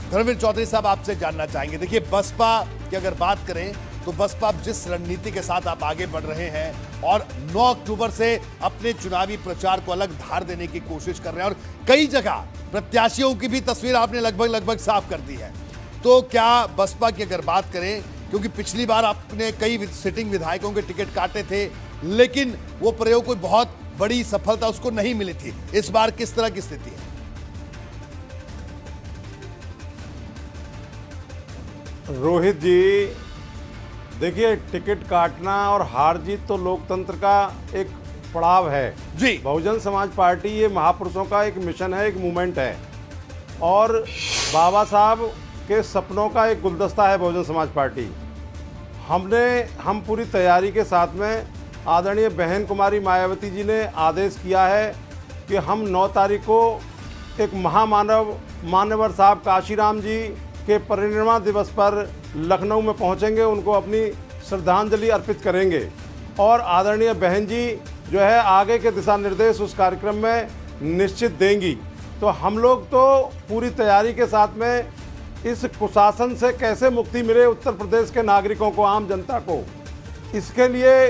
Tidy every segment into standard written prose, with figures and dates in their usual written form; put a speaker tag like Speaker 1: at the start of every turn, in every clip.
Speaker 1: धर्मवीर चौधरी साहब, आपसे जानना चाहेंगे, देखिए बसपा की अगर बात करें तो बसपा जिस रणनीति के साथ आप आगे बढ़ रहे हैं और 9 अक्टूबर से अपने चुनावी प्रचार को अलग धार देने की कोशिश कर रहे हैं और कई जगह प्रत्याशियों की भी तस्वीर आपने लगभग साफ कर दी है, तो क्या बसपा की अगर बात करें, क्योंकि पिछली बार आपने कई सिटिंग विधायकों के टिकट काटे थे लेकिन वो प्रयोग कोई बहुत बड़ी सफलता उसको नहीं मिली थी, इस बार किस तरह की स्थिति है?
Speaker 2: रोहित जी, देखिए, टिकट काटना और हार जीत तो लोकतंत्र का एक पड़ाव है
Speaker 1: जी।
Speaker 2: बहुजन समाज पार्टी ये महापुरुषों का एक मिशन है, एक मूवमेंट है और बाबा साहब के सपनों का एक गुलदस्ता है बहुजन समाज पार्टी। हम पूरी तैयारी के साथ में आदरणीय बहन कुमारी मायावती जी ने आदेश किया है कि हम 9 तारीख को एक महामानव मान्यवर साहब काशीराम जी के परिनिर्वाण दिवस पर लखनऊ में पहुंचेंगे, उनको अपनी श्रद्धांजलि अर्पित करेंगे और आदरणीय बहन जी जो है आगे के दिशा निर्देश उस कार्यक्रम में निश्चित देंगी। तो हम लोग तो पूरी तैयारी के साथ में इस कुशासन से कैसे मुक्ति मिले उत्तर प्रदेश के नागरिकों को, आम जनता को, इसके लिए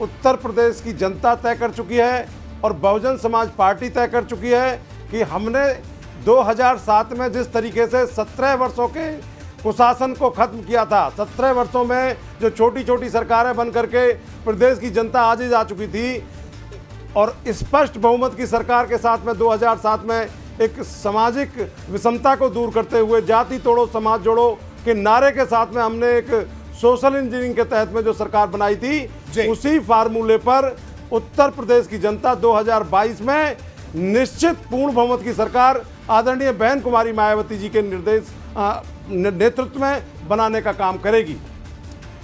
Speaker 2: उत्तर प्रदेश की जनता तय कर चुकी है और बहुजन समाज पार्टी तय कर चुकी है कि हमने 2007 में जिस तरीके से 17 वर्षों के कुशासन को खत्म किया था, 17 वर्षों में जो छोटी छोटी सरकारें बन करके प्रदेश की जनता आज ही जा चुकी थी और स्पष्ट बहुमत की सरकार के साथ में 2007 में एक सामाजिक विषमता को दूर करते हुए जाति तोड़ो समाज जोड़ो के नारे के साथ में हमने एक सोशल इंजीनियरिंग के तहत में जो सरकार बनाई थी, उसी फार्मूले पर उत्तर प्रदेश की जनता 2022 में निश्चित पूर्ण बहुमत की सरकार आदरणीय बहन कुमारी मायावती जी के नेतृत्व में बनाने का काम करेगी।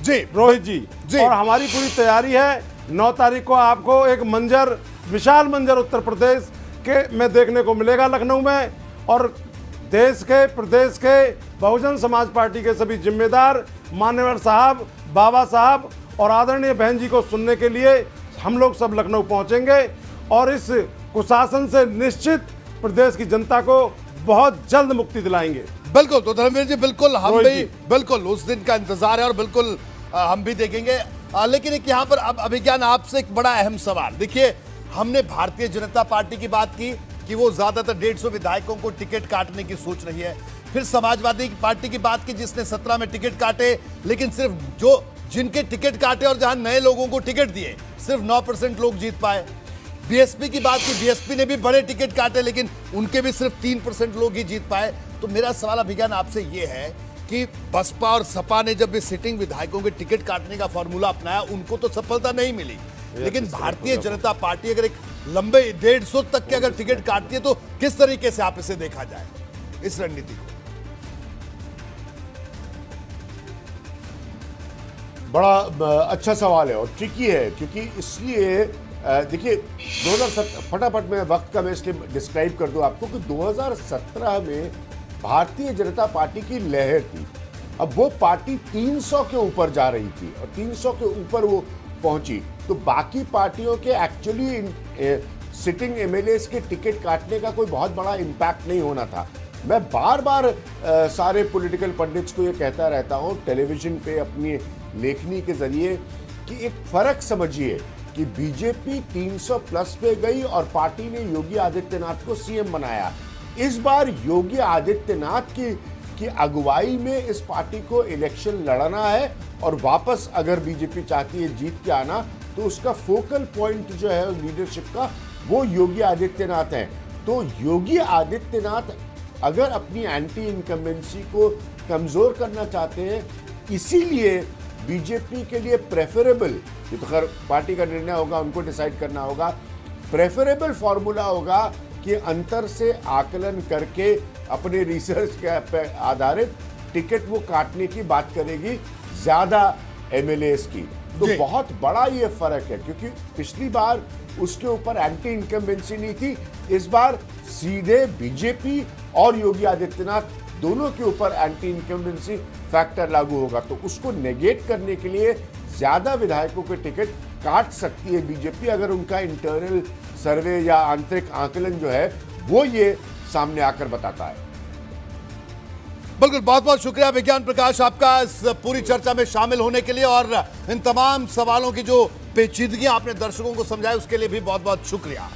Speaker 1: जी
Speaker 2: रोहित जी, और हमारी पूरी तैयारी है। 9 तारीख को आपको एक मंजर, विशाल मंजर उत्तर प्रदेश के में देखने को मिलेगा लखनऊ में और देश के, प्रदेश के बहुजन समाज पार्टी के सभी जिम्मेदार मान्यवर साहब, बाबा साहब और आदरणीय बहन जी को सुनने के लिए हम लोग सब लखनऊ पहुंचेंगे और इस कुशासन से निश्चित प्रदेश की जनता को बहुत जल्द मुक्ति दिलाएंगे।
Speaker 1: बिल्कुल, तो धर्मवीर जी बिल्कुल हम भी बिल्कुल उस दिन का इंतजार है और बिल्कुल हम भी देखेंगे। लेकिन एक यहाँ पर अब अभिज्ञान आपसे एक बड़ा अहम सवाल, देखिए हमने भारतीय जनता पार्टी की बात की कि वो ज्यादातर 150 विधायकों को टिकट काटने की सोच रही है, फिर समाजवादी पार्टी की बात की जिसने 17 में टिकट काटे लेकिन सिर्फ जो जिनके टिकट काटे और जहां नए लोगों को टिकट दिए सिर्फ 9% लोग जीत पाए। बीएसपी की बात की, बीएसपी ने भी बड़े टिकट काटे लेकिन उनके भी सिर्फ 3% लोग ही जीत पाए। तो मेरा सवाल अभिज्ञान आपसे ये है कि बसपा और सपा ने जब भी सिटिंग विधायकों के टिकट काटने का फॉर्मूला अपनाया उनको तो सफलता नहीं मिली, लेकिन भारतीय जनता पार्टी अगर एक लंबे 150 तक के अगर टिकट काटती है तो किस तरीके से आप इसे देखा जाए, इस रणनीति को?
Speaker 3: बड़ा अच्छा सवाल है और ट्रिकी है, क्योंकि इसलिए देखिए 2017 फटाफट में वक्त का मैं इसलिए डिस्क्राइब कर दूं आपको कि 2017 में भारतीय जनता पार्टी की लहर थी। अब वो पार्टी 300 के ऊपर जा रही थी और 300 के ऊपर वो पहुंची, तो बाकी पार्टियों के एक्चुअली सिटिंग एमएलएस के टिकट काटने का कोई बहुत बड़ा इम्पैक्ट नहीं होना था। मैं बार बार सारे पॉलिटिकल पंडित्स को ये कहता रहता हूँ टेलीविजन पे अपनी लेखनी के जरिए कि एक फर्क समझिए कि बीजेपी 300 प्लस पे गई और पार्टी ने योगी आदित्यनाथ को सीएम बनाया। इस बार योगी आदित्यनाथ की अगुवाई में इस पार्टी को इलेक्शन लड़ना है और वापस अगर बीजेपी चाहती है जीत के आना तो उसका फोकल पॉइंट जो है लीडरशिप का वो योगी आदित्यनाथ है। तो योगी आदित्यनाथ अगर अपनी एंटी इनकम्बेंसी को कमजोर करना चाहते हैं, इसीलिए बीजेपी के लिए प्रेफरेबल, ये तो खैर पार्टी का निर्णय होगा, उनको डिसाइड करना होगा, प्रेफरेबल फॉर्मूला होगा कि अंतर से आकलन करके अपने रिसर्च के आधारित टिकट वो काटने की बात करेगी ज्यादा एमएलएस की। तो बहुत बड़ा ये फर्क है, क्योंकि पिछली बार उसके ऊपर एंटी इनकम्बेंसी नहीं थी, इस बार सीधे बीजेपी और योगी आदित्यनाथ दोनों के ऊपर एंटी इनकम्बेंसी फैक्टर लागू होगा। तो उसको नेगेट करने के लिए ज्यादा विधायकों के टिकट काट सकती है बीजेपी अगर उनका इंटरनल सर्वे या आंतरिक आकलन जो है वो ये सामने आकर बताता है।
Speaker 1: बिल्कुल, बहुत बहुत शुक्रिया विज्ञान प्रकाश आपका इस पूरी चर्चा में शामिल होने के लिए और इन तमाम सवालों की जो पेचीदगियां आपने दर्शकों को समझाई उसके लिए भी बहुत बहुत शुक्रिया।